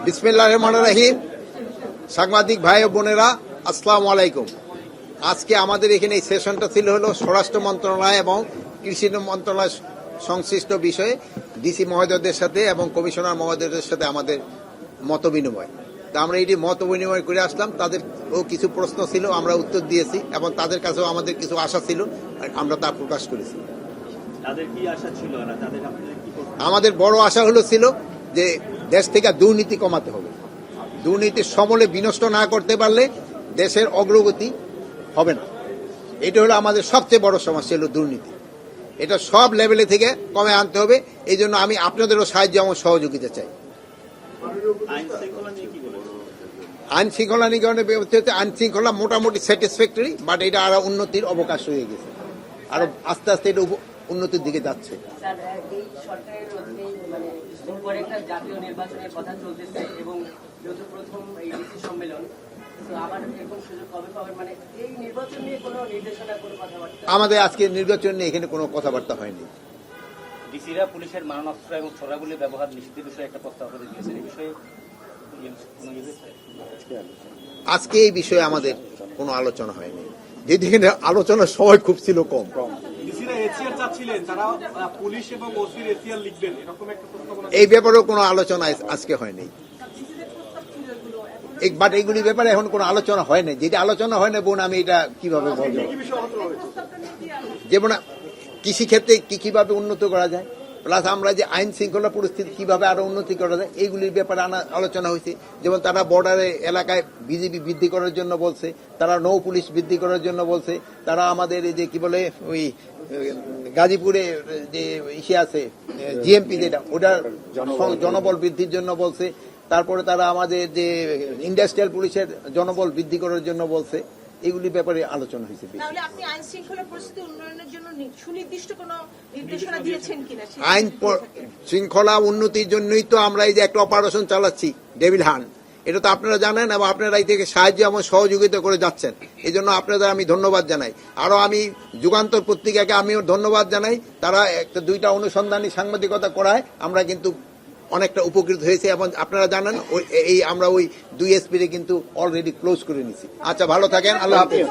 বিসমিল্লাহির রহমানির রহিম। সাংবাদিক ভাই ও বোনেরা, আসসালামু আলাইকুম। আজকে আমাদের এখানে এই সেশনটা ছিল হলো স্বরাষ্ট্র মন্ত্রণালয় এবং কৃষি মন্ত্রণালয় সংশ্লিষ্ট বিষয়ে ডিসি মহোদয়দের সাথে এবং কমিশনার মহোদয়দের সাথে আমাদের মত বিনিময়। তা আমরা এটি মত বিনিময় করে আসলাম। তাদেরও কিছু প্রশ্ন ছিল, আমরা উত্তর দিয়েছি এবং তাদের কাছেও আমাদের কিছু আশা ছিল, আমরা তা প্রকাশ করেছি। আমাদের বড় আশা ছিল যে দেশ থেকে দুর্নীতি কমাতে হবে। দুর্নীতির সমূলে বিনষ্ট না করতে পারলে দেশের অগ্রগতি হবে না। এটা হলো আমাদের সবচেয়ে বড় সমস্যা, হলো দুর্নীতি। এটা সব লেভেলে থেকে কমে আনতে হবে। এই জন্য আমি আপনাদেরও সাহায্য এবং সহযোগিতা চাই। আইন শৃঙ্খলা নিগমের ব্যবস্থা, আইন শৃঙ্খলা মোটামুটি স্যাটিসফ্যাক্টরি, বাট এটা আরো উন্নতির অবকাশ হয়ে গেছে। আরো আস্তে আস্তে এটা উন্নতির দিকে যাচ্ছে। জাতীয় নির্বাচনের কথা চলতেছে এবং যেহেতু প্রথম এই ডিসি সম্মেলন, আমাদের আজকে নির্বাচন নিয়ে এখানে কোনো কথাবার্তা হয়নি। ডিসিরা পুলিশের মারণাস্ত্র এবং ছোড়াগুলি ব্যবহার নিষিদ্ধের বিষয়ে একটা প্রস্তাব করে দিয়েছেন। এই বিষয়ে আজকে এই বিষয়ে আমাদের কোনো আলোচনা হয়নি। যেদিকে আলোচনার সময় খুব ছিল কম। এই ব্যাপারেও কোনো আলোচনা আজকে হয়নি। বাট এইগুলি ব্যাপারে এখন কোনো আলোচনা হয় না। যেটা আলোচনা হয় না বোন, আমি এটা কিভাবে বলবো? যেমন কৃষি ক্ষেত্রে কিভাবে উন্নত করা যায়, প্লাস আমরা যে আইন শৃঙ্খলা পরিস্থিতি কিভাবে আরো উন্নতি করা যায়, এইগুলির ব্যাপারে আলোচনা হয়েছে। যেমন তারা বর্ডারে এলাকায় বিজিবি বৃদ্ধি করার জন্য বলছে, তারা নৌ পুলিশ বৃদ্ধি করার জন্য বলছে, তারা আমাদের এই যে কি বলে ওই গাজীপুরে যে ইসে আছে জিএমপি, যেটা ওটার জনবল বৃদ্ধির জন্য বলছে। তারপরে তারা আমাদের যে ইন্ডাস্ট্রিয়াল পুলিশের জনবল বৃদ্ধি করার জন্য বলছে। এগুলি ব্যাপারে আলোচনা হয়েছে। আইন শৃঙ্খলা উন্নতির জন্যই তো আমরা এই যে একটা অপারেশন চালাচ্ছি ডেভিল হান্ট, এটা তো আপনারা জানেন এবং আপনারা এই থেকে সাহায্য এবং সহযোগিতা করে যাচ্ছেন। এই জন্য আপনাদের আমি ধন্যবাদ জানাই। আরো আমি যুগান্তর পত্রিকাকে আমিও ধন্যবাদ জানাই। তারা একটা দুইটা অনুসন্ধানী সাংবাদিকতা করায় আমরা কিন্তু অনেকটা উপকৃত হয়েছে। এবং আপনারা জানেন আমরা ওই 2 এসপি কিন্তু অলরেডি ক্লোজ করে নিছি। আচ্ছা, ভালো থাকেন, আল্লাহ হাফেজ।